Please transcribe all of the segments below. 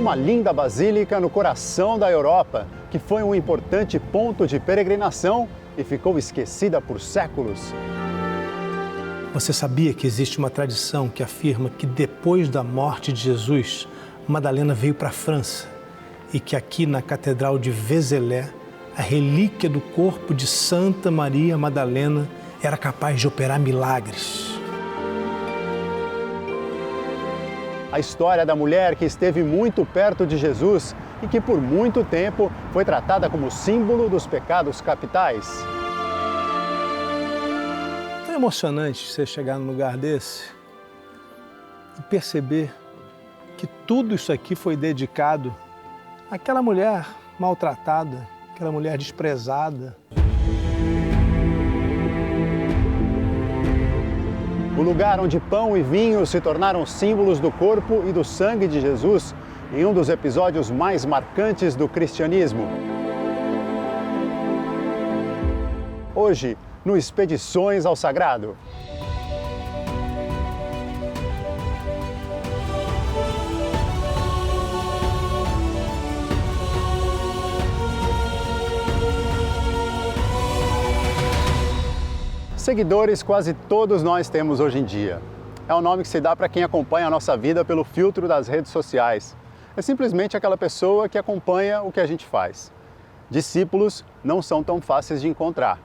uma linda basílica no coração da Europa, que foi um importante ponto de peregrinação e ficou esquecida por séculos. Você sabia que existe uma tradição que afirma que depois da morte de Jesus, Madalena veio para a França e que aqui na Catedral de Vézelay, a relíquia do corpo de Santa Maria Madalena era capaz de operar milagres? A história da mulher que esteve muito perto de Jesus e que por muito tempo foi tratada como símbolo dos pecados capitais. É emocionante você chegar num lugar desse e perceber que tudo isso aqui foi dedicado àquela mulher maltratada, aquela mulher desprezada. O lugar onde pão e vinho se tornaram símbolos do corpo e do sangue de Jesus em um dos episódios mais marcantes do cristianismo. Hoje, no Expedições ao Sagrado. Seguidores quase todos nós temos hoje em dia. É o nome que se dá para quem acompanha a nossa vida pelo filtro das redes sociais. É simplesmente aquela pessoa que acompanha o que a gente faz. Discípulos não são tão fáceis de encontrar.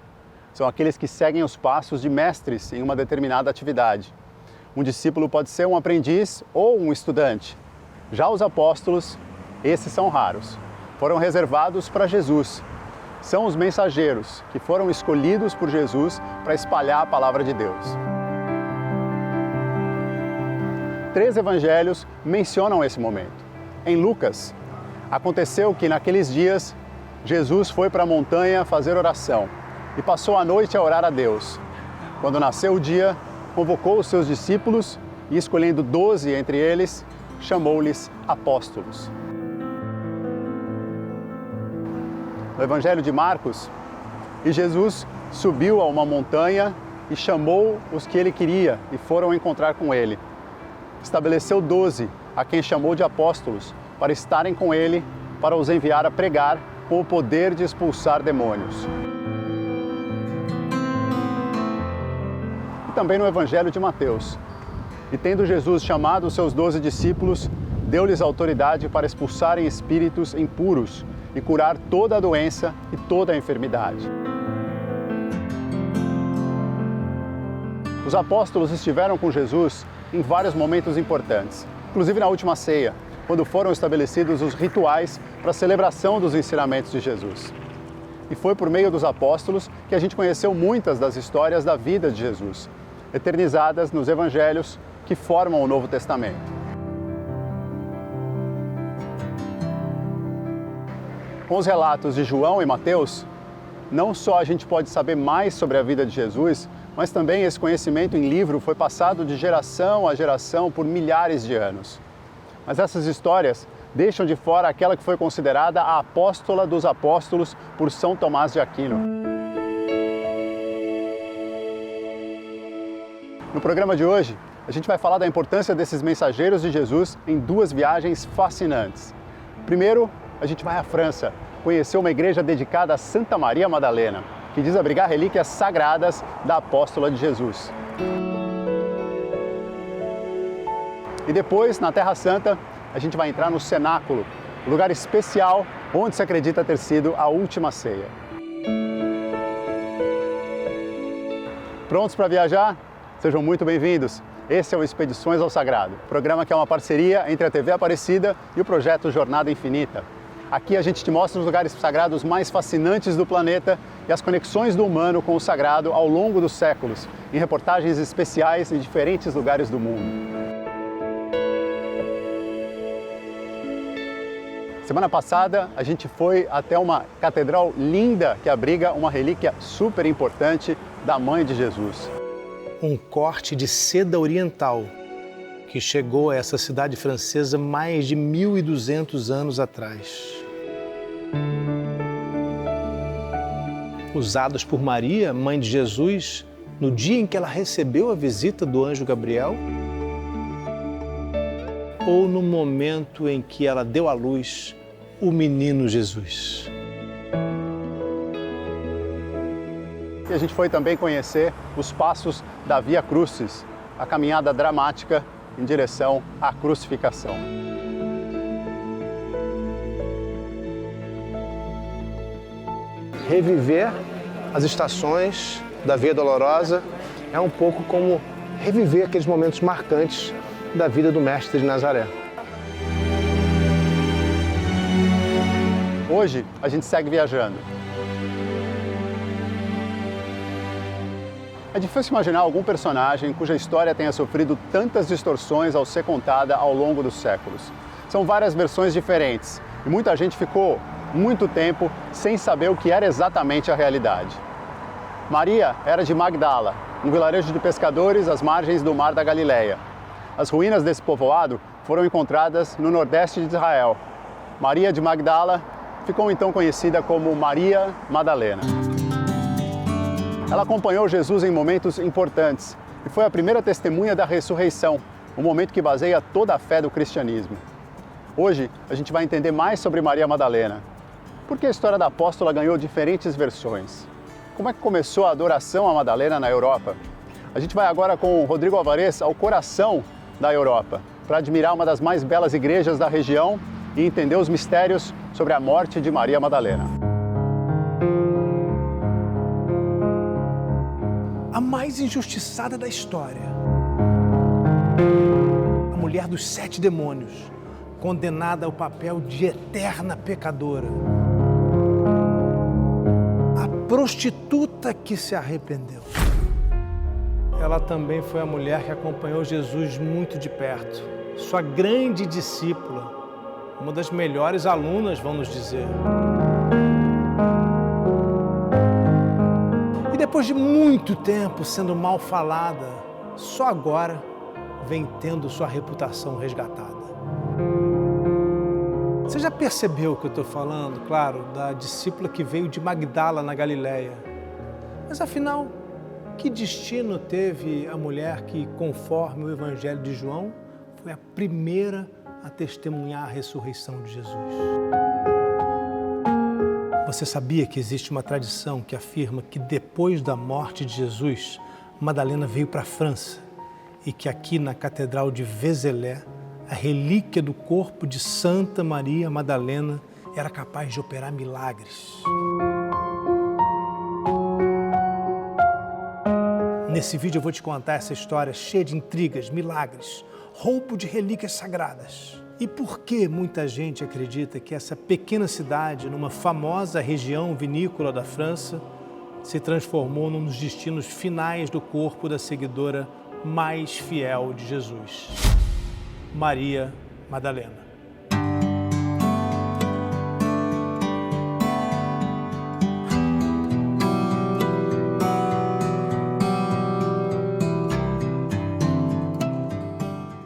São aqueles que seguem os passos de mestres em uma determinada atividade. Um discípulo pode ser um aprendiz ou um estudante. Já os apóstolos, esses são raros. Foram reservados para Jesus. São os mensageiros que foram escolhidos por Jesus para espalhar a palavra de Deus. 3 evangelhos mencionam esse momento. Em Lucas, aconteceu que naqueles dias Jesus foi para a montanha fazer oração e passou a noite a orar a Deus. Quando nasceu o dia, convocou os seus discípulos e, escolhendo 12 entre eles, chamou-lhes apóstolos. No Evangelho de Marcos, e Jesus subiu a uma montanha e chamou os que ele queria e foram encontrar com ele. Estabeleceu 12, a quem chamou de apóstolos, para estarem com ele, para os enviar a pregar com o poder de expulsar demônios. E também no Evangelho de Mateus. E tendo Jesus chamado os seus 12 discípulos, deu-lhes autoridade para expulsarem espíritos impuros e curar toda a doença e toda a enfermidade. Os apóstolos estiveram com Jesus em vários momentos importantes, inclusive na última ceia, quando foram estabelecidos os rituais para a celebração dos ensinamentos de Jesus. E foi por meio dos apóstolos que a gente conheceu muitas das histórias da vida de Jesus, eternizadas nos evangelhos que formam o Novo Testamento. Com os relatos de João e Mateus, não só a gente pode saber mais sobre a vida de Jesus, mas também esse conhecimento em livro foi passado de geração a geração por milhares de anos. Mas essas histórias deixam de fora aquela que foi considerada a apóstola dos apóstolos por São Tomás de Aquino. No programa de hoje, a gente vai falar da importância desses mensageiros de Jesus em 2 viagens fascinantes. Primeiro, a gente vai à França, conhecer uma igreja dedicada a Santa Maria Madalena, que diz abrigar relíquias sagradas da apóstola de Jesus. E depois, na Terra Santa, a gente vai entrar no cenáculo, lugar especial onde se acredita ter sido a última ceia. Prontos para viajar? Sejam muito bem-vindos! Esse é o Expedições ao Sagrado, programa que é uma parceria entre a TV Aparecida e o projeto Jornada Infinita. Aqui a gente te mostra os lugares sagrados mais fascinantes do planeta e as conexões do humano com o sagrado ao longo dos séculos, em reportagens especiais em diferentes lugares do mundo. Semana passada, a gente foi até uma catedral linda que abriga uma relíquia super importante da Mãe de Jesus. Um corte de seda oriental que chegou a essa cidade francesa mais de 1.200 anos atrás. Usados por Maria, mãe de Jesus, no dia em que ela recebeu a visita do anjo Gabriel. ou no momento em que ela deu à luz o menino Jesus. E a gente foi também conhecer os passos da Via Crucis, a caminhada dramática em direção à crucificação. Reviver as estações da Via Dolorosa é um pouco como reviver aqueles momentos marcantes da vida do Mestre de Nazaré. Hoje a gente segue viajando. É difícil imaginar algum personagem cuja história tenha sofrido tantas distorções ao ser contada ao longo dos séculos. São várias versões diferentes e muita gente ficou muito tempo sem saber o que era exatamente a realidade. Maria era de Magdala, um vilarejo de pescadores às margens do Mar da Galileia. As ruínas desse povoado foram encontradas no nordeste de Israel. Maria de Magdala ficou então conhecida como Maria Madalena. Ela acompanhou Jesus em momentos importantes e foi a primeira testemunha da ressurreição, um momento que baseia toda a fé do cristianismo. Hoje a gente vai entender mais sobre Maria Madalena. Por que a história da apóstola ganhou diferentes versões? Como é que começou a adoração a Madalena na Europa? A gente vai agora com o Rodrigo Alvarez ao coração da Europa, para admirar uma das mais belas igrejas da região e entender os mistérios sobre a morte de Maria Madalena. A mais injustiçada da história. A mulher dos 7 demônios, condenada ao papel de eterna pecadora. A prostituta que se arrependeu. Ela também foi a mulher que acompanhou Jesus muito de perto. Sua grande discípula, uma das melhores alunas, vão nos dizer. E depois de muito tempo sendo mal falada, só agora vem tendo sua reputação resgatada. Você já percebeu o que eu estou falando? Claro, da discípula que veio de Magdala, na Galileia. Mas afinal, que destino teve a mulher que, conforme o Evangelho de João, foi a primeira a testemunhar a ressurreição de Jesus? Você sabia que existe uma tradição que afirma que depois da morte de Jesus, Madalena veio para a França e que aqui na Catedral de Vézelay, a relíquia do corpo de Santa Maria Madalena era capaz de operar milagres? Nesse vídeo eu vou te contar essa história cheia de intrigas, milagres, roubo de relíquias sagradas. E por que muita gente acredita que essa pequena cidade, numa famosa região vinícola da França, se transformou num dos destinos finais do corpo da seguidora mais fiel de Jesus, Maria Madalena.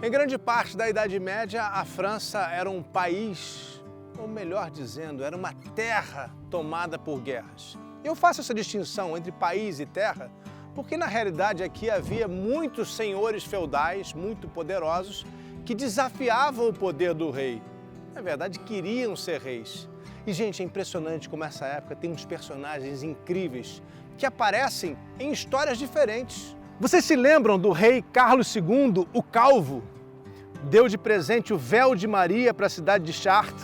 Em grande parte da Idade Média, a França era um país, ou melhor dizendo, era uma terra tomada por guerras. Eu faço essa distinção entre país e terra porque, na realidade, aqui havia muitos senhores feudais, muito poderosos, que desafiavam o poder do rei. Na verdade, queriam ser reis. E, gente, é impressionante como essa época tem uns personagens incríveis que aparecem em histórias diferentes. Vocês se lembram do rei Carlos II, o Calvo? Deu de presente o véu de Maria para a cidade de Chartres.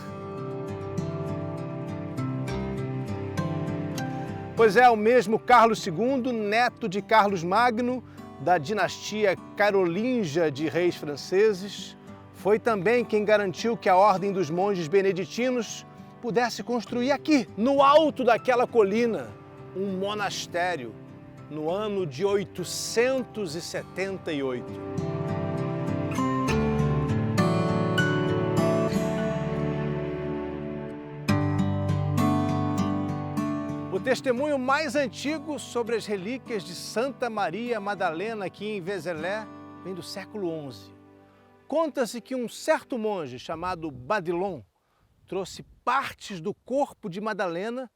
Pois é, o mesmo Carlos II, neto de Carlos Magno, da dinastia carolíngia de reis franceses, foi também quem garantiu que a ordem dos monges beneditinos pudesse construir aqui, no alto daquela colina, um monastério, no ano de 878. O testemunho mais antigo sobre as relíquias de Santa Maria Madalena aqui em Vézelay vem do século XI. Conta-se que um certo monge chamado Badilon trouxe partes do corpo de Madalena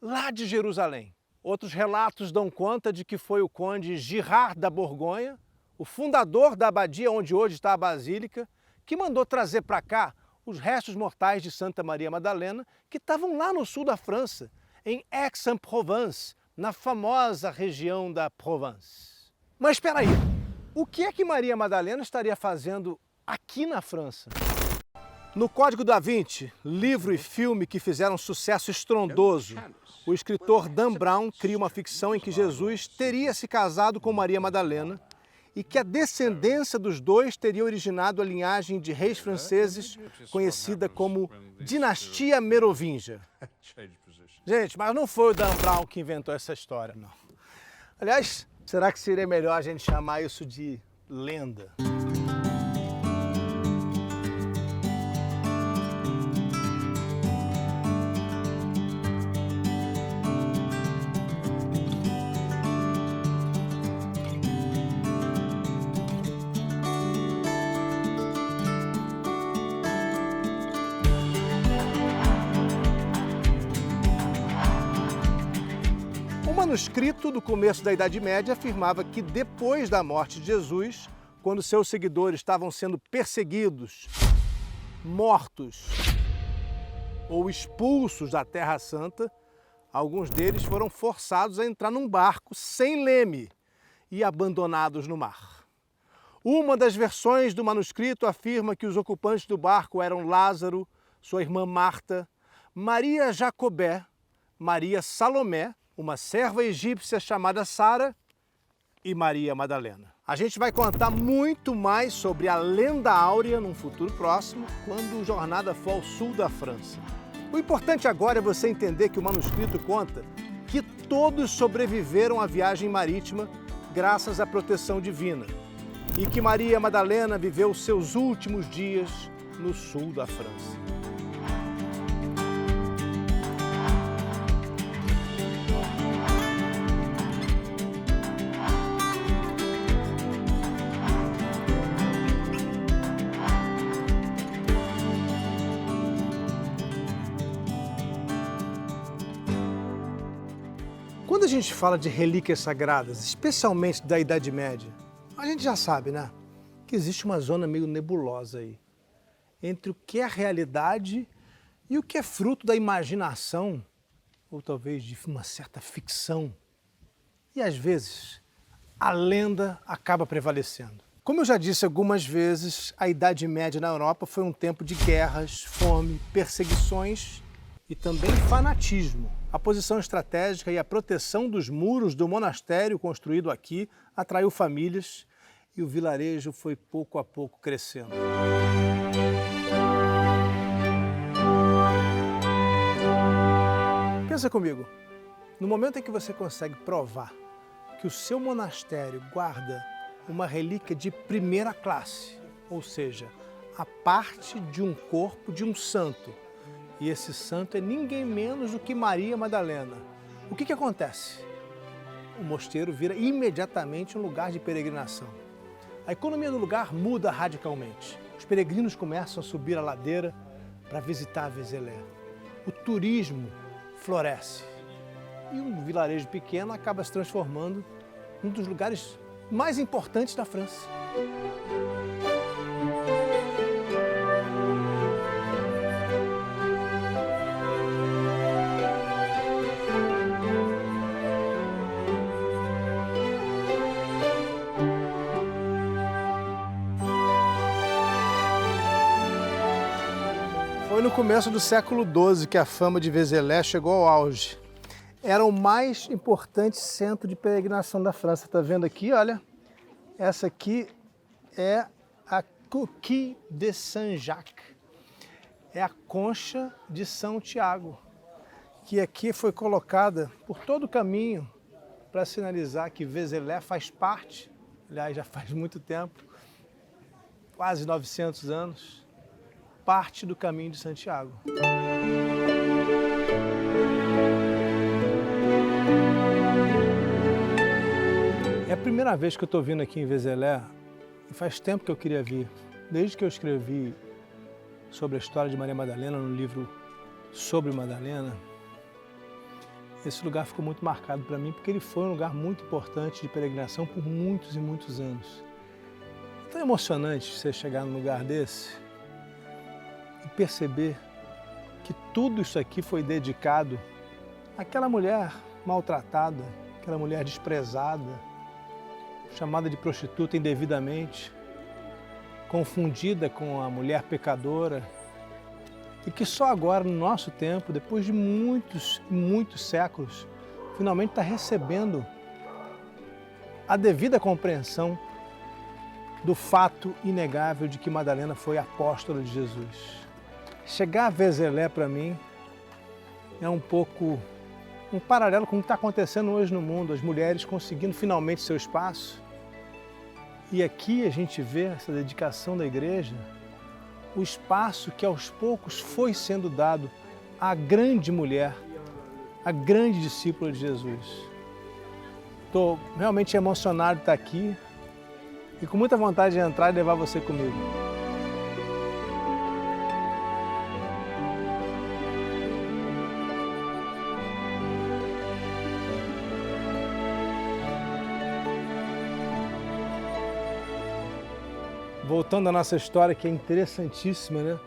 lá de Jerusalém. Outros relatos dão conta de que foi o conde Girard da Borgonha, o fundador da abadia onde hoje está a basílica, que mandou trazer para cá os restos mortais de Santa Maria Madalena, que estavam lá no sul da França, em Aix-en-Provence, na famosa região da Provence. Mas espera aí, o que é que Maria Madalena estaria fazendo aqui na França? No Código da Vinci, livro e filme que fizeram sucesso estrondoso, o escritor Dan Brown cria uma ficção em que Jesus teria se casado com Maria Madalena e que a descendência dos dois teria originado a linhagem de reis franceses conhecida como Dinastia Merovingia. Gente, mas não foi o Dan Brown que inventou essa história, não. Aliás, será que seria melhor a gente chamar isso de lenda? O manuscrito do começo da Idade Média afirmava que depois da morte de Jesus, quando seus seguidores estavam sendo perseguidos, mortos ou expulsos da Terra Santa, alguns deles foram forçados a entrar num barco sem leme e abandonados no mar. Uma das versões do manuscrito afirma que os ocupantes do barco eram Lázaro, sua irmã Marta, Maria Jacobé, Maria Salomé, uma serva egípcia chamada Sara e Maria Madalena. A gente vai contar muito mais sobre a lenda áurea num futuro próximo, quando o Jornada for ao sul da França. O importante agora é você entender que o manuscrito conta que todos sobreviveram à viagem marítima graças à proteção divina e que Maria Madalena viveu seus últimos dias no sul da França. Quando a gente fala de relíquias sagradas, especialmente da Idade Média, a gente já sabe, né, que existe uma zona meio nebulosa aí, entre o que é realidade e o que é fruto da imaginação, ou talvez de uma certa ficção. E às vezes, a lenda acaba prevalecendo. Como eu já disse algumas vezes, a Idade Média na Europa foi um tempo de guerras, fome, perseguições e também fanatismo. A posição estratégica e a proteção dos muros do monastério construído aqui atraiu famílias e o vilarejo foi pouco a pouco crescendo. Pensa comigo, no momento em que você consegue provar que o seu monastério guarda uma relíquia de primeira classe, ou seja, a parte de um corpo de um santo, e esse santo é ninguém menos do que Maria Madalena. O que acontece? O mosteiro vira imediatamente um lugar de peregrinação. A economia do lugar muda radicalmente. Os peregrinos começam a subir a ladeira para visitar Vézelay. O turismo floresce. E um vilarejo pequeno acaba se transformando em um dos lugares mais importantes da França. Foi no começo do século XII que a fama de Vézelay chegou ao auge. Era o mais importante centro de peregrinação da França. Está vendo aqui, olha? Essa aqui é a Coquille de Saint-Jacques. É a concha de São Tiago, que aqui foi colocada por todo o caminho para sinalizar que Vézelay faz parte, aliás, já faz muito tempo, quase 900 anos, parte do caminho de Santiago. É a primeira vez que eu estou vindo aqui em Vézelay e faz tempo que eu queria vir. Desde que eu escrevi sobre a história de Maria Madalena no livro Sobre Madalena, esse lugar ficou muito marcado para mim porque ele foi um lugar muito importante de peregrinação por muitos e muitos anos. Tão emocionante você chegar num lugar desse e perceber que tudo isso aqui foi dedicado àquela mulher maltratada, aquela mulher desprezada, chamada de prostituta indevidamente, confundida com a mulher pecadora, e que só agora, no nosso tempo, depois de muitos e muitos séculos, finalmente está recebendo a devida compreensão do fato inegável de que Madalena foi apóstola de Jesus. Chegar a Vézelé, para mim, é um pouco um paralelo com o que está acontecendo hoje no mundo, as mulheres conseguindo finalmente seu espaço. E aqui a gente vê essa dedicação da igreja, o espaço que aos poucos foi sendo dado à grande mulher, à grande discípula de Jesus. Estou realmente emocionado de estar aqui e com muita vontade de entrar e levar você comigo. Voltando à nossa história, que é interessantíssima, né?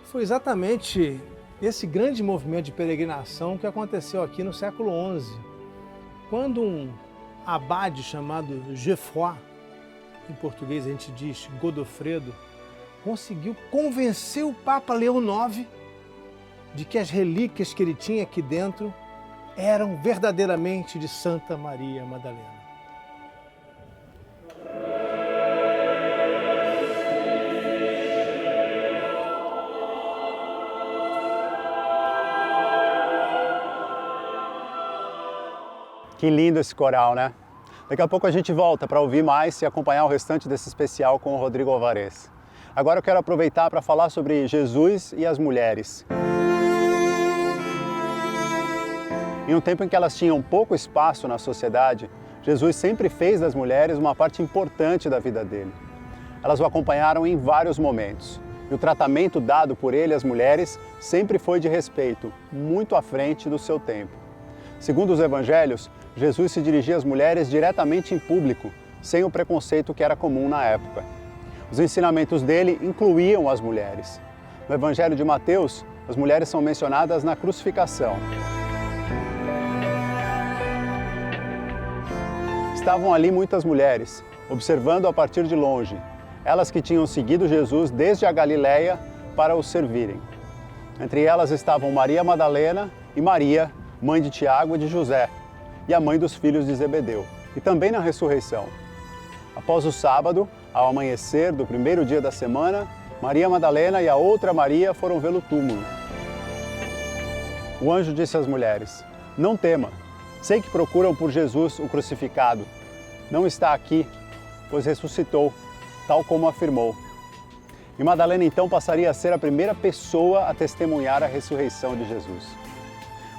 Foi exatamente esse grande movimento de peregrinação que aconteceu aqui no século XI, quando um abade chamado Geoffroy, em português a gente diz Godofredo, conseguiu convencer o Papa Leão IX de que as relíquias que ele tinha aqui dentro eram verdadeiramente de Santa Maria Madalena. Que lindo esse coral, né? Daqui a pouco a gente volta para ouvir mais e acompanhar o restante desse especial com o Rodrigo Alvarez. Agora eu quero aproveitar para falar sobre Jesus e as mulheres. Em um tempo em que elas tinham pouco espaço na sociedade, Jesus sempre fez das mulheres uma parte importante da vida dele. Elas o acompanharam em vários momentos. E o tratamento dado por ele às mulheres sempre foi de respeito, muito à frente do seu tempo. Segundo os evangelhos, Jesus se dirigia às mulheres diretamente em público, sem o preconceito que era comum na época. Os ensinamentos dele incluíam as mulheres. No Evangelho de Mateus, as mulheres são mencionadas na crucificação. Estavam ali muitas mulheres, observando a partir de longe, elas que tinham seguido Jesus desde a Galileia para o servirem. Entre elas estavam Maria Madalena e Maria, mãe de Tiago e de José, e a mãe dos filhos de Zebedeu, e também na ressurreição. Após o sábado, ao amanhecer do primeiro dia da semana, Maria Madalena e a outra Maria foram vê-lo túmulo. O anjo disse às mulheres: "Não tema, sei que procuram por Jesus, o crucificado. Não está aqui, pois ressuscitou, tal como afirmou." E Madalena então passaria a ser a primeira pessoa a testemunhar a ressurreição de Jesus.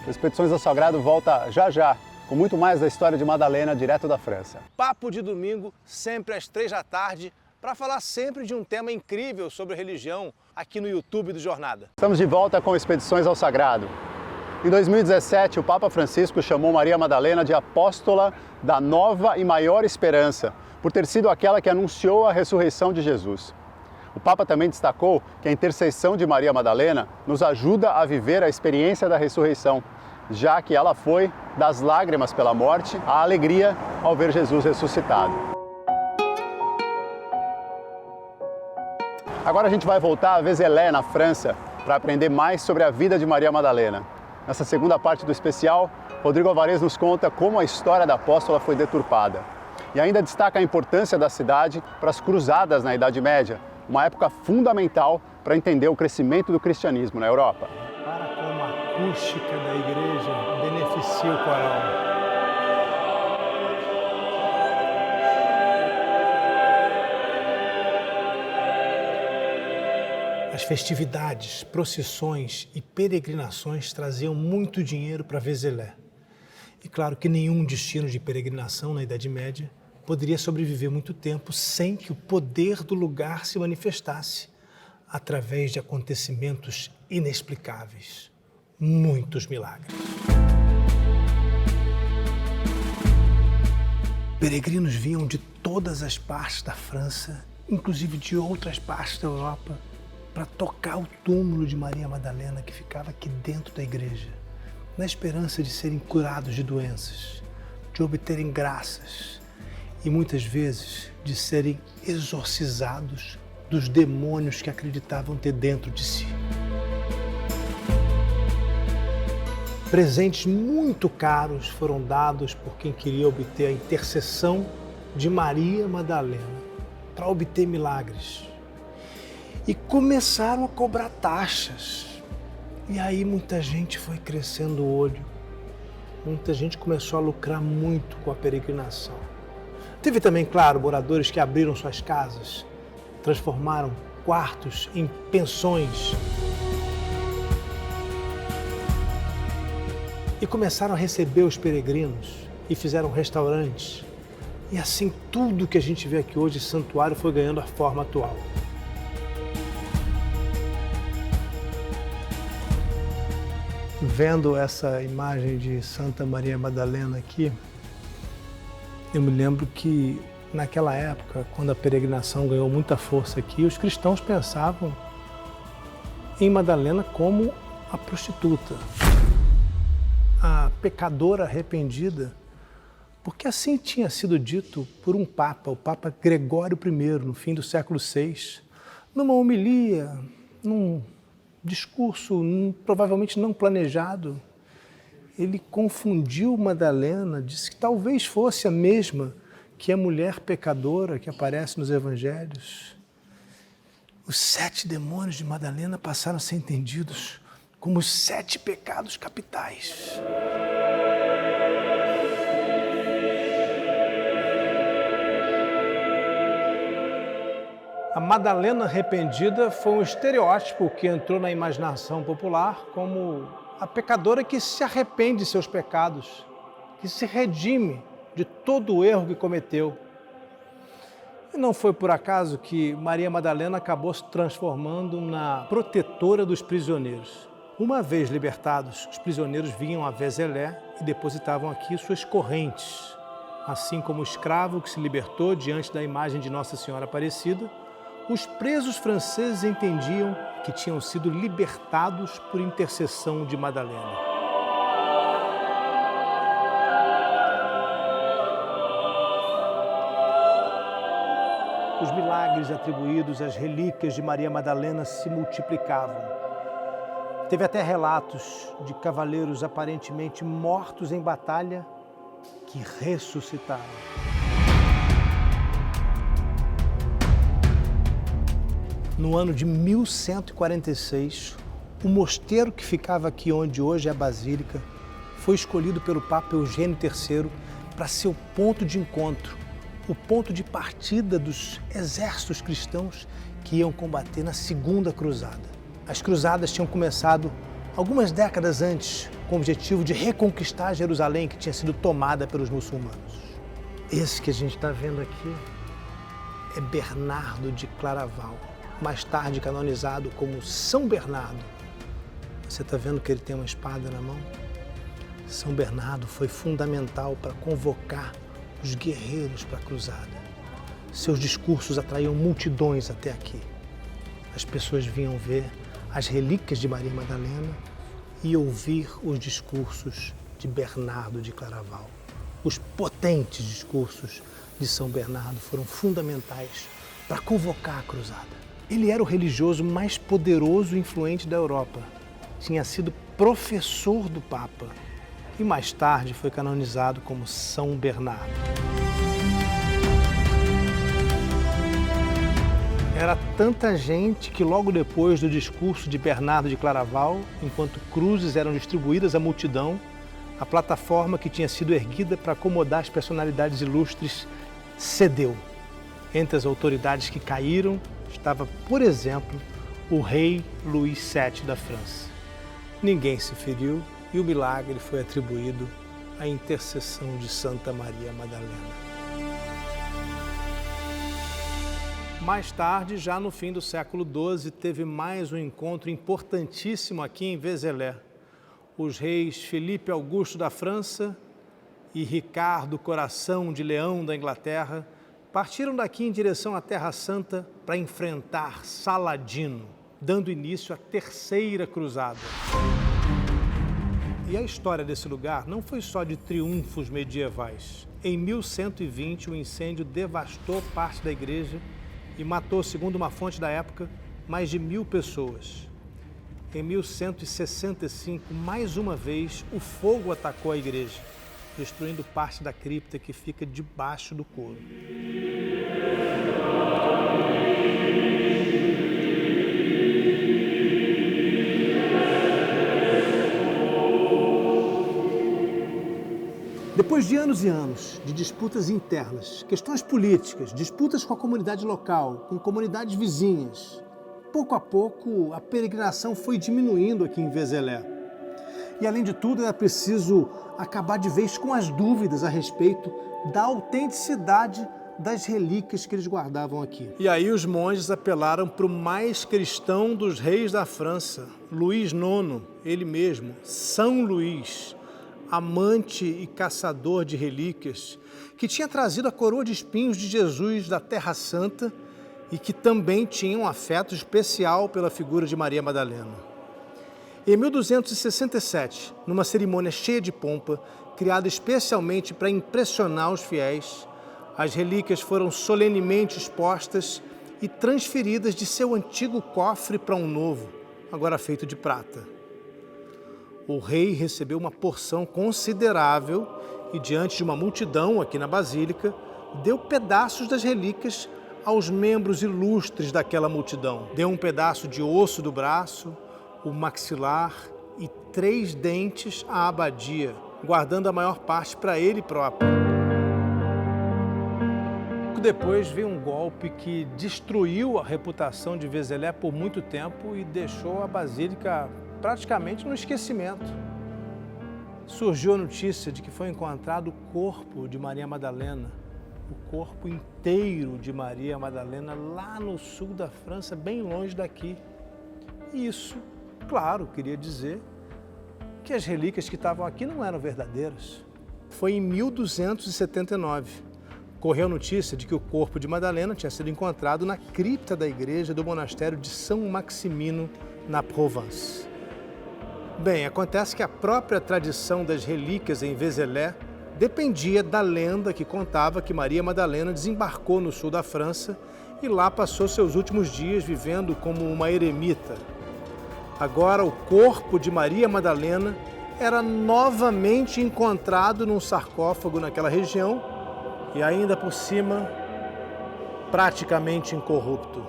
O Expedições ao Sagrado volta já já, com muito mais da história de Madalena, direto da França. Papo de domingo, sempre às 3 da tarde, para falar sempre de um tema incrível sobre religião aqui no YouTube do Jornada. Estamos de volta com Expedições ao Sagrado. Em 2017, o Papa Francisco chamou Maria Madalena de apóstola da nova e maior esperança, por ter sido aquela que anunciou a ressurreição de Jesus. O Papa também destacou que a intercessão de Maria Madalena nos ajuda a viver a experiência da ressurreição, já que ela foi das lágrimas pela morte à alegria ao ver Jesus ressuscitado. Agora a gente vai voltar a Vézelé, na França, para aprender mais sobre a vida de Maria Madalena. Nessa segunda parte do especial, Rodrigo Alvarez nos conta como a história da apóstola foi deturpada. E ainda destaca a importância da cidade para as cruzadas na Idade Média, uma época fundamental para entender o crescimento do cristianismo na Europa. Para como a acústica da igreja beneficia o coral. As festividades, procissões e peregrinações traziam muito dinheiro para Vézelé. E claro que nenhum destino de peregrinação na Idade Média poderia sobreviver muito tempo sem que o poder do lugar se manifestasse através de acontecimentos inexplicáveis. Muitos milagres. Peregrinos vinham de todas as partes da França inclusive de outras partes da Europa, para tocar o túmulo de Maria Madalena que ficava aqui dentro da igreja, na esperança de serem curados de doenças, de obterem graças e muitas vezes de serem exorcizados dos demônios que acreditavam ter dentro de si. Presentes muito caros foram dados por quem queria obter a intercessão de Maria Madalena para obter milagres. E começaram a cobrar taxas. E aí muita gente foi crescendo o olho. Muita gente começou a lucrar muito com a peregrinação. Teve também, claro, moradores que abriram suas casas, transformaram quartos em pensões. E começaram a receber os peregrinos e fizeram restaurantes. E assim tudo que a gente vê aqui hoje, santuário, foi ganhando a forma atual. Vendo essa imagem de Santa Maria Madalena aqui, eu me lembro que naquela época, quando a peregrinação ganhou muita força aqui, os cristãos pensavam em Madalena como a prostituta, a pecadora arrependida, porque assim tinha sido dito por um papa, o Papa Gregório I, no fim do século VI, numa homilia, num discurso provavelmente não planejado. Ele confundiu Madalena, disse que talvez fosse a mesma que a mulher pecadora que aparece nos evangelhos. Os 7 demônios de Madalena passaram a ser entendidos como os 7 pecados capitais. A Madalena arrependida foi um estereótipo que entrou na imaginação popular como a pecadora que se arrepende de seus pecados, que se redime de todo o erro que cometeu. E não foi por acaso que Maria Madalena acabou se transformando na protetora dos prisioneiros. Uma vez libertados, os prisioneiros vinham a Vézelé e depositavam aqui suas correntes. Assim como o escravo que se libertou diante da imagem de Nossa Senhora Aparecida, os presos franceses entendiam que tinham sido libertados por intercessão de Madalena. Os milagres atribuídos às relíquias de Maria Madalena se multiplicavam. Teve até relatos de cavaleiros aparentemente mortos em batalha que ressuscitaram. No ano de 1146, o mosteiro que ficava aqui onde hoje é a Basílica foi escolhido pelo Papa Eugênio III para ser o ponto de encontro, o ponto de partida dos exércitos cristãos que iam combater na Segunda Cruzada. As cruzadas tinham começado algumas décadas antes com o objetivo de reconquistar Jerusalém, que tinha sido tomada pelos muçulmanos. Esse que a gente está vendo aqui é Bernardo de Claraval, mais tarde canonizado como São Bernardo. Você está vendo que ele tem uma espada na mão? São Bernardo foi fundamental para convocar os guerreiros para a cruzada. Seus discursos atraíam multidões até aqui. As pessoas vinham ver as relíquias de Maria Madalena e ouvir os discursos de Bernardo de Claraval. Os potentes discursos de São Bernardo foram fundamentais para convocar a cruzada. Ele era o religioso mais poderoso e influente da Europa. Tinha sido professor do Papa e mais tarde foi canonizado como São Bernardo. Era tanta gente que logo depois do discurso de Bernardo de Claraval, enquanto cruzes eram distribuídas à multidão, a plataforma que tinha sido erguida para acomodar as personalidades ilustres cedeu. Entre as autoridades que caíram estava, por exemplo, o rei Luís VII da França. Ninguém se feriu e o milagre foi atribuído à intercessão de Santa Maria Madalena. Mais tarde, já no fim do século XII, teve mais um encontro importantíssimo aqui em Vézelé. Os reis Felipe Augusto da França e Ricardo Coração de Leão da Inglaterra partiram daqui em direção à Terra Santa para enfrentar Saladino, dando início à Terceira Cruzada. E a história desse lugar não foi só de triunfos medievais. Em 1120, o incêndio devastou parte da igreja e matou, segundo uma fonte da época, mais de 1000 pessoas. Em 1165, mais uma vez, o fogo atacou a igreja, destruindo parte da cripta que fica debaixo do coro. Depois de anos e anos de disputas internas, questões políticas, disputas com a comunidade local, com comunidades vizinhas, pouco a pouco a peregrinação foi diminuindo aqui em Vézelé. E além de tudo, era preciso acabar de vez com as dúvidas a respeito da autenticidade das relíquias que eles guardavam aqui. E aí os monges apelaram para o mais cristão dos reis da França, Luís IX, ele mesmo, São Luís, amante e caçador de relíquias, que tinha trazido a coroa de espinhos de Jesus da Terra Santa e que também tinha um afeto especial pela figura de Maria Madalena. Em 1267, numa cerimônia cheia de pompa, criada especialmente para impressionar os fiéis, as relíquias foram solenemente expostas e transferidas de seu antigo cofre para um novo, agora feito de prata. O rei recebeu uma porção considerável e, diante de uma multidão aqui na Basílica, deu pedaços das relíquias aos membros ilustres daquela multidão. Deu um pedaço de osso do braço, o maxilar e 3 dentes à abadia, guardando a maior parte para ele próprio. Depois veio um golpe que destruiu a reputação de Vézelé por muito tempo e deixou a Basílica praticamente no esquecimento. Surgiu a notícia de que foi encontrado o corpo de Maria Madalena, o corpo inteiro de Maria Madalena lá no sul da França, bem longe daqui. E isso, claro, queria dizer que as relíquias que estavam aqui não eram verdadeiras. Foi em 1279. Correu a notícia de que o corpo de Madalena tinha sido encontrado na cripta da igreja do monastério de São Maximino, na Provence. Bem, acontece que a própria tradição das relíquias em Vézelé dependia da lenda que contava que Maria Madalena desembarcou no sul da França e lá passou seus últimos dias vivendo como uma eremita. Agora, o corpo de Maria Madalena era novamente encontrado num sarcófago naquela região e ainda por cima, praticamente incorrupto.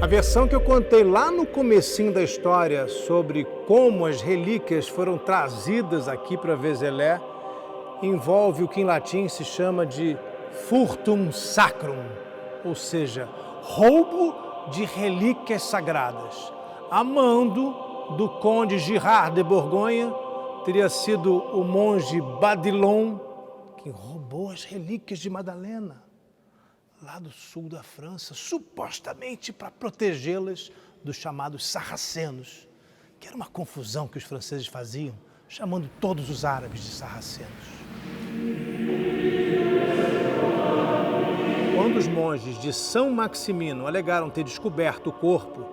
A versão que eu contei lá no comecinho da história sobre como as relíquias foram trazidas aqui para Vézelé envolve o que em latim se chama de furtum sacrum, ou seja, roubo de relíquias sagradas. A mando do conde Girard de Borgonha teria sido o monge Badilon que roubou as relíquias de Madalena lá do sul da França, supostamente para protegê-las dos chamados sarracenos, que era uma confusão que os franceses faziam, chamando todos os árabes de sarracenos. Quando os monges de São Maximino alegaram ter descoberto o corpo,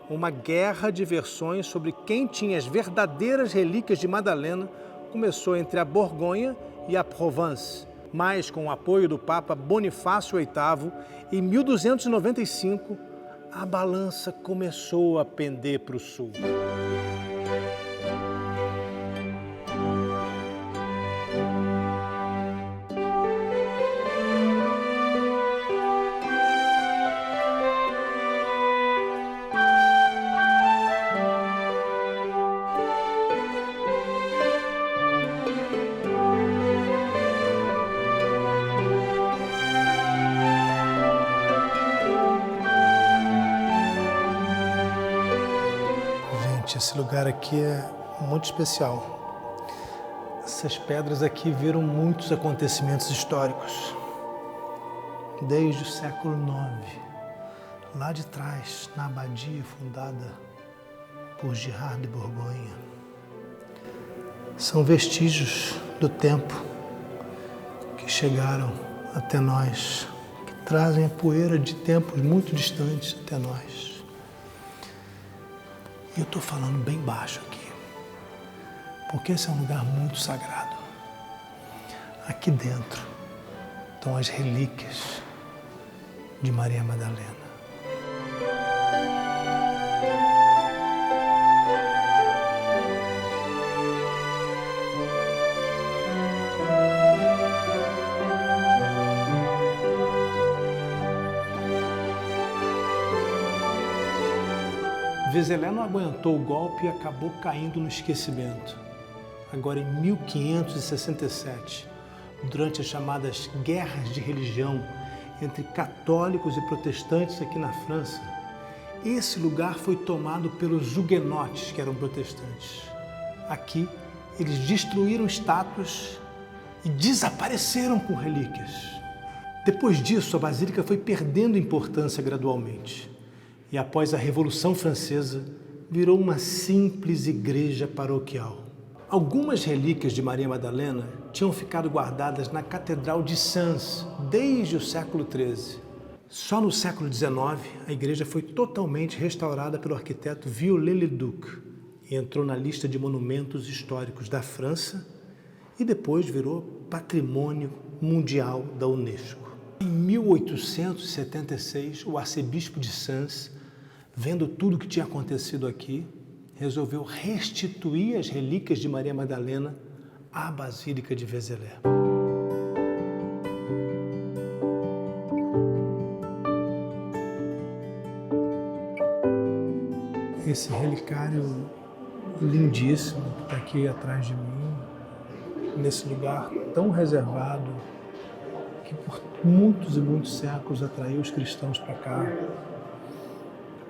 uma guerra de versões sobre quem tinha as verdadeiras relíquias de Madalena começou entre a Borgonha e a Provence, mas com o apoio do Papa Bonifácio VIII, em 1295, a balança começou a pender para o sul. Esse lugar aqui é muito especial. Essas pedras aqui viram muitos acontecimentos históricos. Desde o século IX, lá de trás, na abadia fundada por Girard de Borgonha. São vestígios do tempo que chegaram até nós, que trazem a poeira de tempos muito distantes até nós. E eu estou falando bem baixo aqui, porque esse é um lugar muito sagrado. Aqui dentro estão as relíquias de Maria Madalena. Vézelay não aguentou o golpe e acabou caindo no esquecimento. Agora, em 1567, durante as chamadas guerras de religião entre católicos e protestantes aqui na França, esse lugar foi tomado pelos huguenotes, que eram protestantes. Aqui, eles destruíram estátuas e desapareceram com relíquias. Depois disso, a basílica foi perdendo importância gradualmente. E após a Revolução Francesa, virou uma simples igreja paroquial. Algumas relíquias de Maria Madalena tinham ficado guardadas na Catedral de Sens desde o século XIII. Só no século XIX, a igreja foi totalmente restaurada pelo arquiteto Viollet-le-Duc e entrou na lista de monumentos históricos da França e depois virou Patrimônio Mundial da Unesco. Em 1876, o arcebispo de Sens, vendo tudo o que tinha acontecido aqui, resolveu restituir as relíquias de Maria Madalena à Basílica de Vézelay. Esse relicário lindíssimo que está aqui atrás de mim, nesse lugar tão reservado, que por muitos e muitos séculos atraiu os cristãos para cá.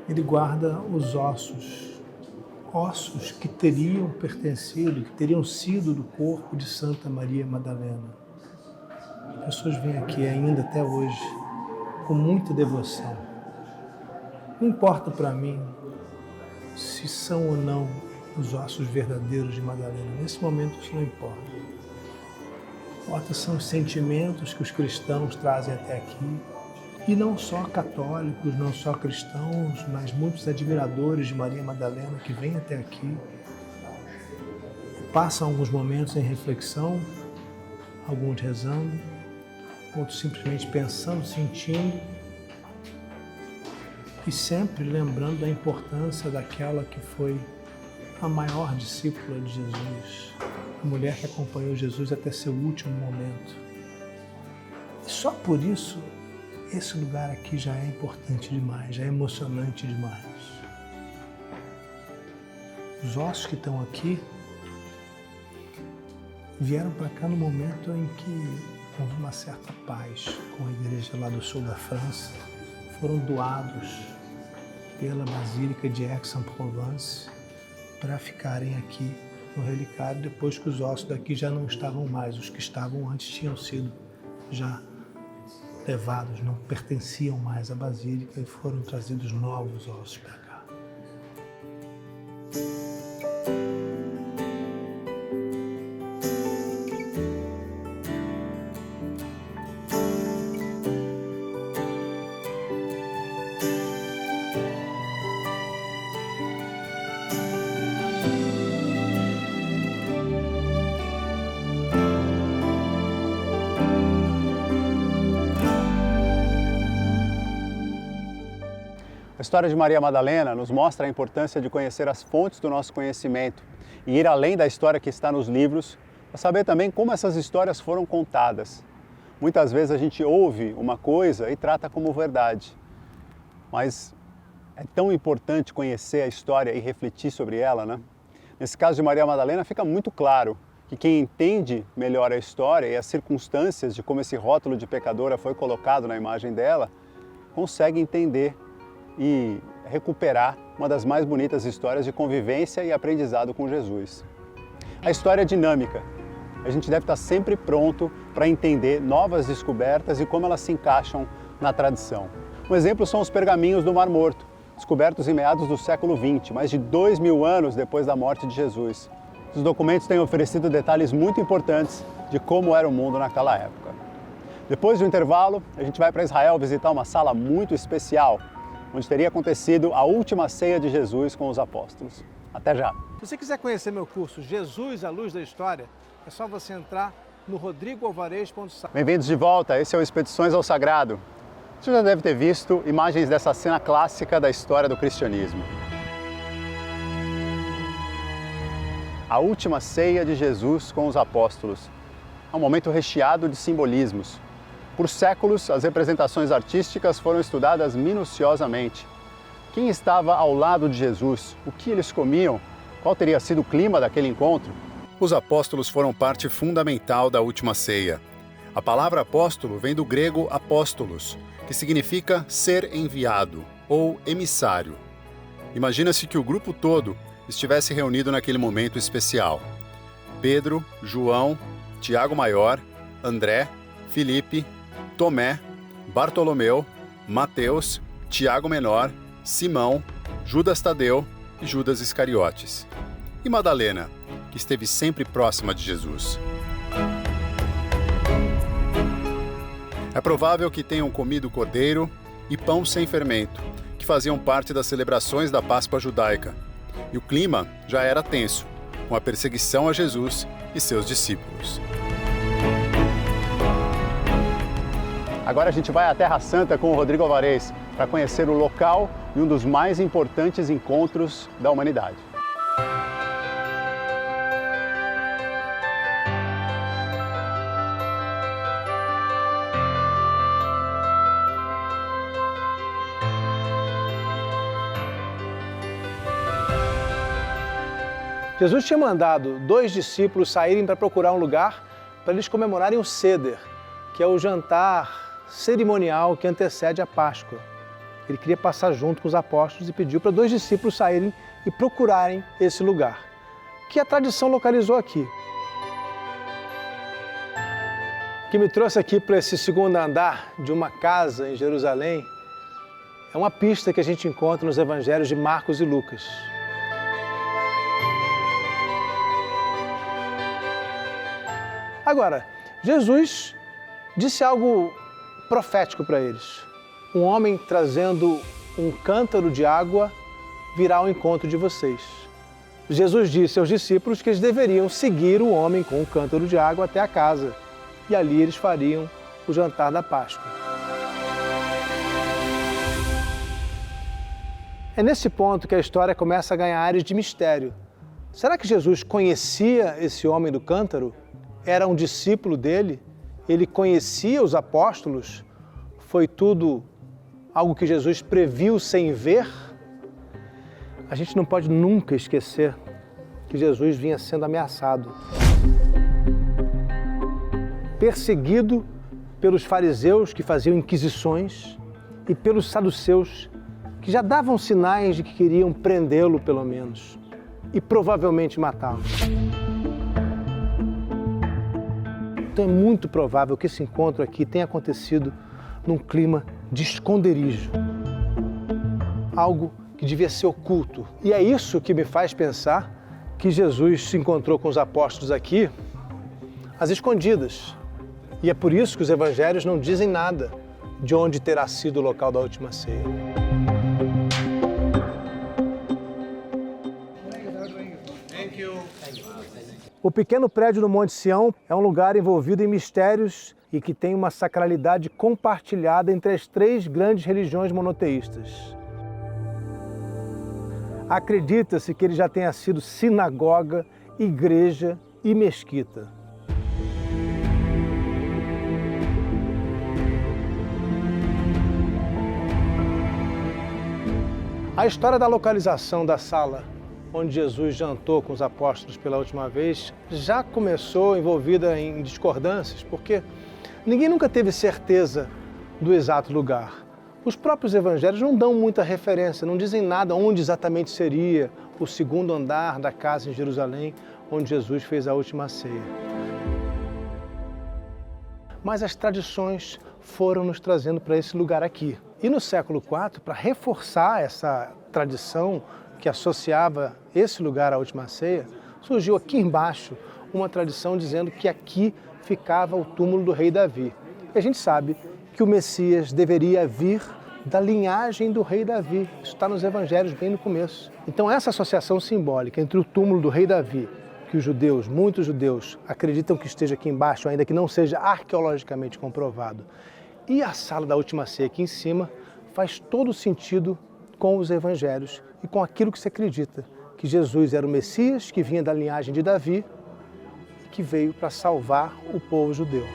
Ele guarda os ossos que teriam pertencido, que teriam sido do corpo de Santa Maria Madalena. As pessoas vêm aqui ainda até hoje com muita devoção. Não importa para mim se são ou não os ossos verdadeiros de Madalena. Nesse momento isso não importa. Importa são os sentimentos que os cristãos trazem até aqui. E não só católicos, não só cristãos, mas muitos admiradores de Maria Madalena que vêm até aqui, passam alguns momentos em reflexão, alguns rezando, outros simplesmente pensando, sentindo, e sempre lembrando da importância daquela que foi a maior discípula de Jesus, a mulher que acompanhou Jesus até seu último momento. E só por isso, esse lugar aqui já é importante demais, já é emocionante demais. Os ossos que estão aqui vieram para cá no momento em que houve uma certa paz com a igreja lá do sul da França. Foram doados pela Basílica de Aix-en-Provence para ficarem aqui no relicário, depois que os ossos daqui já não estavam mais. Os que estavam antes tinham sido já levados, não pertenciam mais à Basílica e foram trazidos novos ossos para cá. A história de Maria Madalena nos mostra a importância de conhecer as fontes do nosso conhecimento e ir além da história que está nos livros, para saber também como essas histórias foram contadas. Muitas vezes a gente ouve uma coisa e trata como verdade, mas é tão importante conhecer a história e refletir sobre ela, né? Nesse caso de Maria Madalena fica muito claro que quem entende melhor a história e as circunstâncias de como esse rótulo de pecadora foi colocado na imagem dela, consegue entender e recuperar uma das mais bonitas histórias de convivência e aprendizado com Jesus. A história é dinâmica. A gente deve estar sempre pronto para entender novas descobertas e como elas se encaixam na tradição. Um exemplo são os pergaminhos do Mar Morto, descobertos em meados do século XX, mais de 2000 anos depois da morte de Jesus. Os documentos têm oferecido detalhes muito importantes de como era o mundo naquela época. Depois do intervalo, a gente vai para Israel visitar uma sala muito especial, onde teria acontecido a última ceia de Jesus com os apóstolos. Até já! Se você quiser conhecer meu curso Jesus, a Luz da História, é só você entrar no rodrigoalvarez.site. Bem-vindos de volta, esse é o Expedições ao Sagrado. Você já deve ter visto imagens dessa cena clássica da história do cristianismo. A última ceia de Jesus com os apóstolos. É um momento recheado de simbolismos. Por séculos, as representações artísticas foram estudadas minuciosamente. Quem estava ao lado de Jesus? O que eles comiam? Qual teria sido o clima daquele encontro? Os apóstolos foram parte fundamental da última ceia. A palavra apóstolo vem do grego apóstolos, que significa ser enviado ou emissário. Imagina-se que o grupo todo estivesse reunido naquele momento especial. Pedro, João, Tiago Maior, André, Filipe, Tomé, Bartolomeu, Mateus, Tiago Menor, Simão, Judas Tadeu e Judas Iscariotes. E Madalena, que esteve sempre próxima de Jesus. É provável que tenham comido cordeiro e pão sem fermento, que faziam parte das celebrações da Páscoa judaica. E o clima já era tenso, com a perseguição a Jesus e seus discípulos. Agora a gente vai à Terra Santa com o Rodrigo Alvarez para conhecer o local e um dos mais importantes encontros da humanidade. Jesus tinha mandado 2 discípulos saírem para procurar um lugar para eles comemorarem o Seder, que é o jantar cerimonial que antecede a Páscoa. Ele queria passar junto com os apóstolos e pediu para 2 discípulos saírem e procurarem esse lugar, que a tradição localizou aqui. O que me trouxe aqui para esse segundo andar de uma casa em Jerusalém é uma pista que a gente encontra nos evangelhos de Marcos e Lucas. Agora, Jesus disse algo profético para eles. Um homem trazendo um cântaro de água virá ao encontro de vocês. Jesus disse aos discípulos que eles deveriam seguir o homem com um cântaro de água até a casa. E ali eles fariam o jantar da Páscoa. É nesse ponto que a história começa a ganhar áreas de mistério. Será que Jesus conhecia esse homem do cântaro? Era um discípulo dele? Ele conhecia os apóstolos? Foi tudo algo que Jesus previu sem ver? A gente não pode nunca esquecer que Jesus vinha sendo ameaçado. Perseguido pelos fariseus que faziam inquisições e pelos saduceus que já davam sinais de que queriam prendê-lo pelo menos e provavelmente matá-lo. Então é muito provável que esse encontro aqui tenha acontecido num clima de esconderijo. Algo que devia ser oculto. E é isso que me faz pensar que Jesus se encontrou com os apóstolos aqui às escondidas. E é por isso que os evangelhos não dizem nada de onde terá sido o local da última ceia. O pequeno prédio no Monte Sião é um lugar envolvido em mistérios e que tem uma sacralidade compartilhada entre as 3 grandes religiões monoteístas. Acredita-se que ele já tenha sido sinagoga, igreja e mesquita. A história da localização da sala onde Jesus jantou com os apóstolos pela última vez já começou envolvida em discordâncias, porque ninguém nunca teve certeza do exato lugar. Os próprios evangelhos não dão muita referência, não dizem nada onde exatamente seria o segundo andar da casa em Jerusalém, onde Jesus fez a última ceia. Mas as tradições foram nos trazendo para esse lugar aqui. E no século IV, para reforçar essa tradição que associava esse lugar à última ceia, surgiu aqui embaixo uma tradição dizendo que aqui ficava o túmulo do rei Davi. E a gente sabe que o Messias deveria vir da linhagem do rei Davi. Isso está nos evangelhos bem no começo. Então essa associação simbólica entre o túmulo do rei Davi, que os judeus, muitos judeus, acreditam que esteja aqui embaixo, ainda que não seja arqueologicamente comprovado, e a sala da última ceia aqui em cima, faz todo sentido com os evangelhos e com aquilo que se acredita, que Jesus era o Messias, que vinha da linhagem de Davi e que veio para salvar o povo judeu.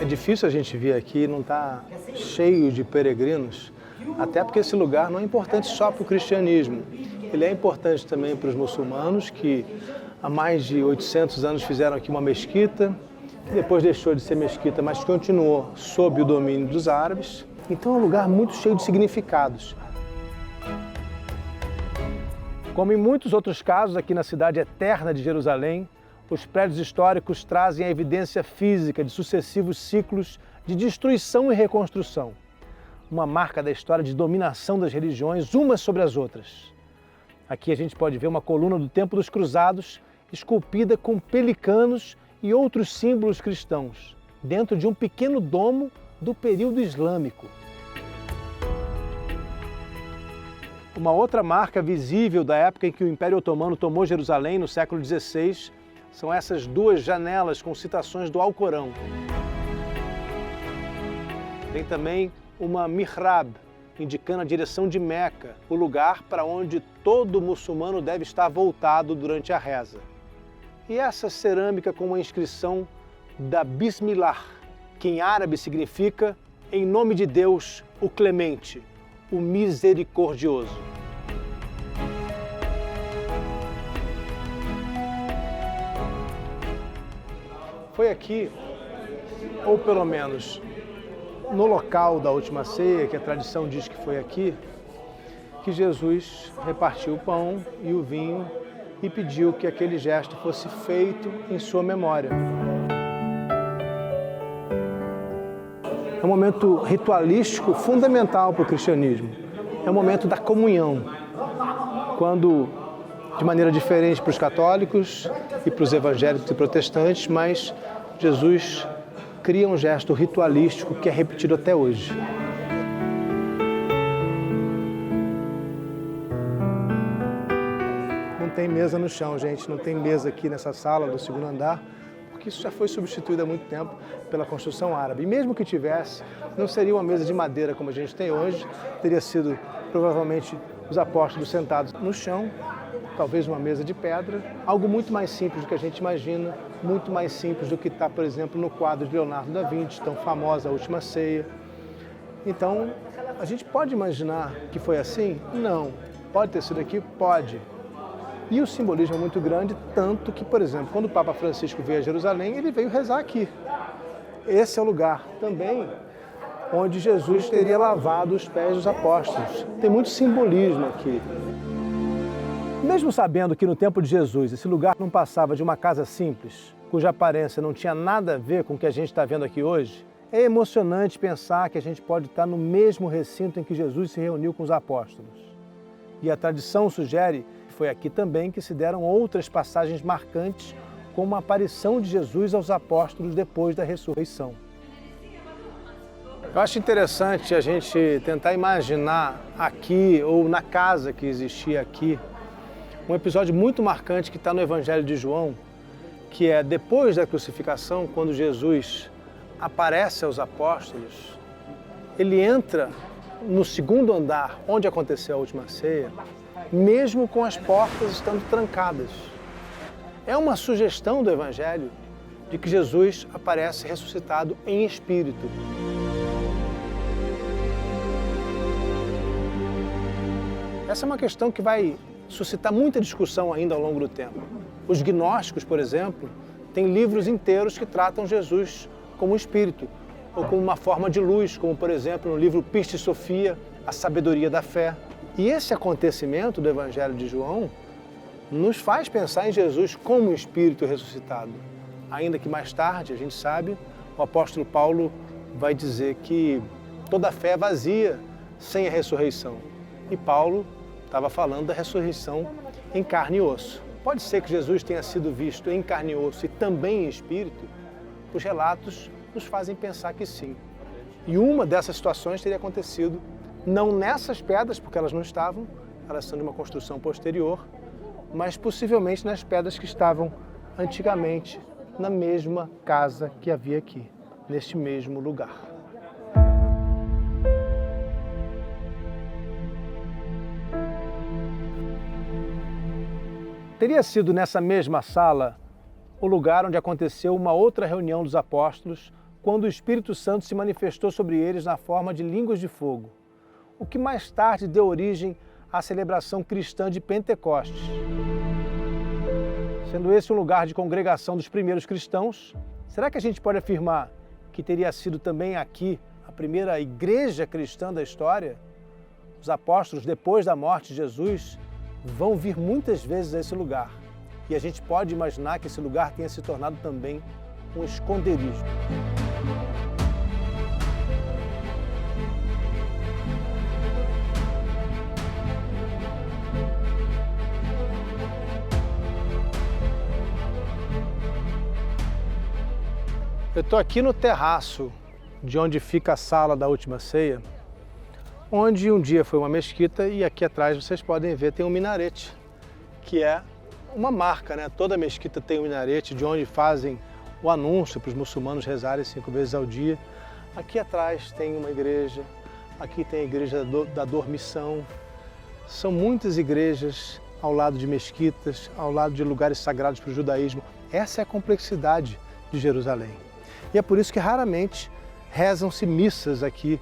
É difícil a gente vir aqui e não estar cheio de peregrinos, até porque esse lugar não é importante só para o cristianismo. Ele é importante também para os muçulmanos, que há mais de 800 anos fizeram aqui uma mesquita, que depois deixou de ser mesquita, mas continuou sob o domínio dos árabes. Então é um lugar muito cheio de significados. Como em muitos outros casos aqui na cidade eterna de Jerusalém, os prédios históricos trazem a evidência física de sucessivos ciclos de destruição e reconstrução. Uma marca da história de dominação das religiões umas sobre as outras. Aqui a gente pode ver uma coluna do Templo dos Cruzados, esculpida com pelicanos e outros símbolos cristãos, dentro de um pequeno domo do período islâmico. Uma outra marca visível da época em que o Império Otomano tomou Jerusalém, no século XVI, são essas duas janelas com citações do Alcorão. Tem também uma mihrab, indicando a direção de Meca, o lugar para onde todo muçulmano deve estar voltado durante a reza. E essa cerâmica com uma inscrição da Bismillah, que em árabe significa em nome de Deus, o Clemente, o Misericordioso. Foi aqui, ou pelo menos no local da última ceia, que a tradição diz que foi aqui, que Jesus repartiu o pão e o vinho e pediu que aquele gesto fosse feito em sua memória. É um momento ritualístico fundamental para o cristianismo. É o momento da comunhão, quando, de maneira diferente para os católicos e para os evangélicos e protestantes, mas Jesus cria um gesto ritualístico que é repetido até hoje. Não tem mesa no chão, gente, não tem mesa aqui nessa sala do segundo andar, porque isso já foi substituído há muito tempo pela construção árabe. E mesmo que tivesse, não seria uma mesa de madeira como a gente tem hoje, teria sido provavelmente os apóstolos sentados no chão, talvez uma mesa de pedra, algo muito mais simples do que a gente imagina, muito mais simples do que está, por exemplo, no quadro de Leonardo da Vinci, tão famosa A Última Ceia. Então, a gente pode imaginar que foi assim? Não. Pode ter sido aqui? Pode. E o simbolismo é muito grande, tanto que, por exemplo, quando o Papa Francisco veio a Jerusalém, ele veio rezar aqui. Esse é o lugar também onde Jesus teria lavado os pés dos apóstolos. Tem muito simbolismo aqui. Mesmo sabendo que no tempo de Jesus esse lugar não passava de uma casa simples, cuja aparência não tinha nada a ver com o que a gente está vendo aqui hoje, é emocionante pensar que a gente pode estar no mesmo recinto em que Jesus se reuniu com os apóstolos. E a tradição sugere que foi aqui também que se deram outras passagens marcantes, como a aparição de Jesus aos apóstolos depois da ressurreição. Eu acho interessante a gente tentar imaginar aqui, ou na casa que existia aqui, um episódio muito marcante que está no Evangelho de João, que é depois da crucificação, quando Jesus aparece aos apóstolos, ele entra no segundo andar, onde aconteceu a última ceia, mesmo com as portas estando trancadas. É uma sugestão do Evangelho de que Jesus aparece ressuscitado em espírito. Essa é uma questão que vai suscitar muita discussão ainda ao longo do tempo. Os gnósticos, por exemplo, têm livros inteiros que tratam Jesus como espírito, ou como uma forma de luz, como por exemplo no livro Pistis Sophia, a sabedoria da fé. E esse acontecimento do Evangelho de João nos faz pensar em Jesus como um Espírito ressuscitado. Ainda que mais tarde, a gente sabe, o apóstolo Paulo vai dizer que toda fé é vazia sem a ressurreição. E Paulo estava falando da ressurreição em carne e osso. Pode ser que Jesus tenha sido visto em carne e osso e também em espírito? Os relatos nos fazem pensar que sim. E uma dessas situações teria acontecido não nessas pedras, porque elas não estavam, elas são de uma construção posterior, mas possivelmente nas pedras que estavam antigamente na mesma casa que havia aqui, neste mesmo lugar. Teria sido nessa mesma sala o lugar onde aconteceu uma outra reunião dos apóstolos, quando o Espírito Santo se manifestou sobre eles na forma de línguas de fogo, o que mais tarde deu origem à celebração cristã de Pentecostes. Sendo esse um lugar de congregação dos primeiros cristãos, será que a gente pode afirmar que teria sido também aqui a primeira igreja cristã da história? Os apóstolos, depois da morte de Jesus, vão vir muitas vezes a esse lugar. E a gente pode imaginar que esse lugar tenha se tornado também um esconderijo. Eu estou aqui no terraço de onde fica a sala da última ceia, onde um dia foi uma mesquita, e aqui atrás vocês podem ver tem um minarete, que é uma marca, né? Toda mesquita tem um minarete de onde fazem o anúncio para os muçulmanos rezarem 5 vezes ao dia. Aqui atrás tem uma igreja, aqui tem a igreja da Dormição. São muitas igrejas ao lado de mesquitas, ao lado de lugares sagrados para o judaísmo. Essa é a complexidade de Jerusalém. E é por isso que raramente rezam-se missas aqui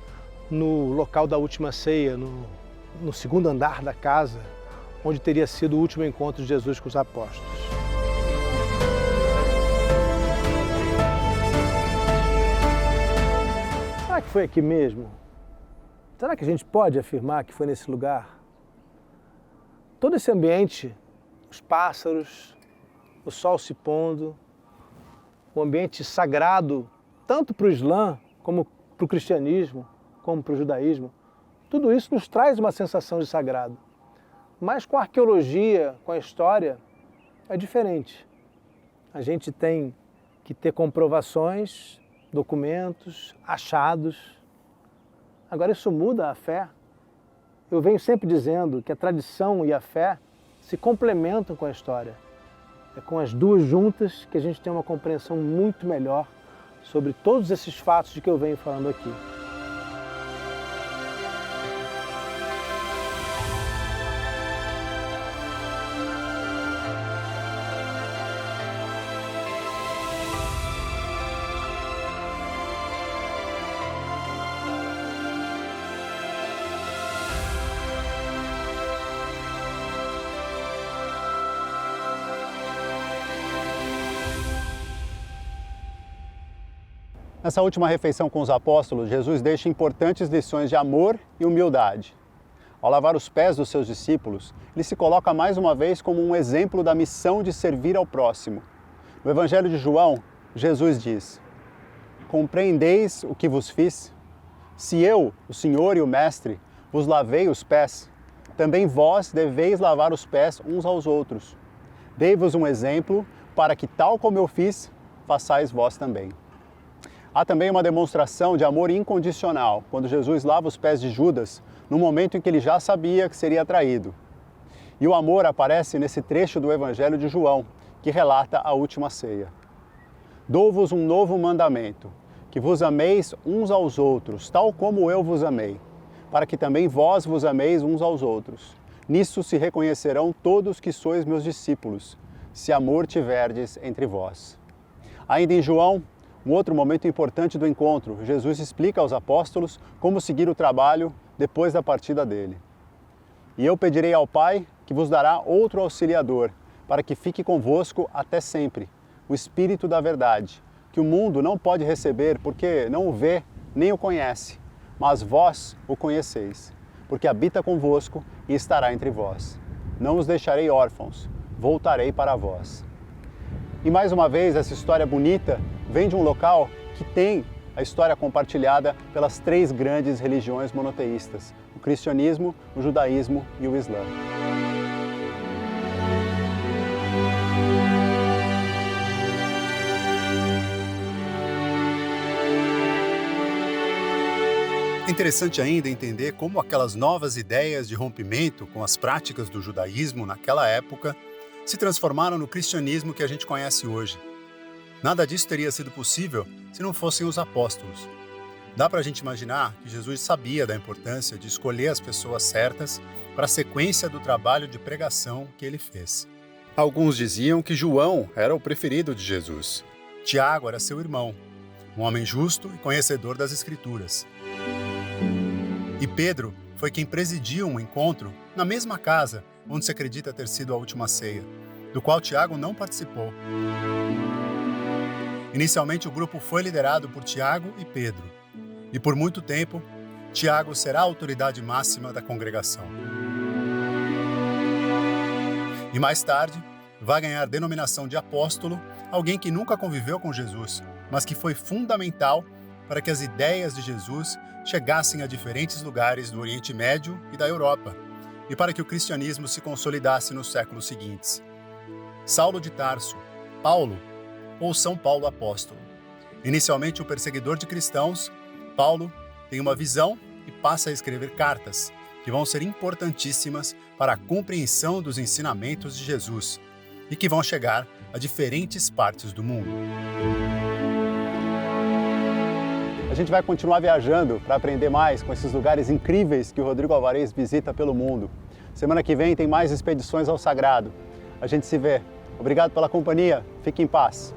no local da última ceia, no segundo andar da casa, onde teria sido o último encontro de Jesus com os apóstolos. Será que foi aqui mesmo? Será que a gente pode afirmar que foi nesse lugar? Todo esse ambiente, os pássaros, o sol se pondo, o ambiente sagrado, tanto para o Islã, como para o cristianismo, como para o judaísmo, tudo isso nos traz uma sensação de sagrado. Mas com a arqueologia, com a história, é diferente. A gente tem que ter comprovações, documentos, achados. Agora isso muda a fé. Eu venho sempre dizendo que a tradição e a fé se complementam com a história. É com as duas juntas que a gente tem uma compreensão muito melhor sobre todos esses fatos de que eu venho falando aqui. Nessa última refeição com os apóstolos, Jesus deixa importantes lições de amor e humildade. Ao lavar os pés dos seus discípulos, ele se coloca mais uma vez como um exemplo da missão de servir ao próximo. No Evangelho de João, Jesus diz: "Compreendeis o que vos fiz? Se eu, o Senhor e o Mestre, vos lavei os pés, também vós deveis lavar os pés uns aos outros. Dei-vos um exemplo para que, tal como eu fiz, façais vós também." Há também uma demonstração de amor incondicional, quando Jesus lava os pés de Judas, no momento em que ele já sabia que seria traído. E o amor aparece nesse trecho do Evangelho de João, que relata a última ceia. "Dou-vos um novo mandamento, que vos ameis uns aos outros, tal como eu vos amei, para que também vós vos ameis uns aos outros. Nisso se reconhecerão todos que sois meus discípulos, se amor tiverdes entre vós." Ainda em João, um outro momento importante do encontro, Jesus explica aos apóstolos como seguir o trabalho depois da partida dele. "E eu pedirei ao Pai que vos dará outro auxiliador, para que fique convosco até sempre, o Espírito da verdade, que o mundo não pode receber porque não o vê nem o conhece, mas vós o conheceis, porque habita convosco e estará entre vós. Não os deixarei órfãos, voltarei para vós. E mais uma vez, essa história bonita vem de um local que tem a história compartilhada pelas 3 grandes religiões monoteístas, o cristianismo, o judaísmo e o islã. É interessante ainda entender como aquelas novas ideias de rompimento com as práticas do judaísmo naquela época se transformaram no cristianismo que a gente conhece hoje. Nada disso teria sido possível se não fossem os apóstolos. Dá para a gente imaginar que Jesus sabia da importância de escolher as pessoas certas para a sequência do trabalho de pregação que ele fez. Alguns diziam que João era o preferido de Jesus. Tiago era seu irmão, um homem justo e conhecedor das Escrituras. E Pedro foi quem presidiu um encontro na mesma casa onde se acredita ter sido a última ceia, do qual Tiago não participou. Inicialmente o grupo foi liderado por Tiago e Pedro, e por muito tempo, Tiago será a autoridade máxima da congregação. E mais tarde, vai ganhar denominação de apóstolo alguém que nunca conviveu com Jesus, mas que foi fundamental para que as ideias de Jesus chegassem a diferentes lugares do Oriente Médio e da Europa, e para que o cristianismo se consolidasse nos séculos seguintes. Saulo de Tarso, Paulo ou São Paulo apóstolo. Inicialmente o perseguidor de cristãos, Paulo tem uma visão e passa a escrever cartas, que vão ser importantíssimas para a compreensão dos ensinamentos de Jesus e que vão chegar a diferentes partes do mundo. A gente vai continuar viajando para aprender mais com esses lugares incríveis que o Rodrigo Alvarez visita pelo mundo. Semana que vem tem mais expedições ao sagrado. A gente se vê. Obrigado pela companhia. Fique em paz.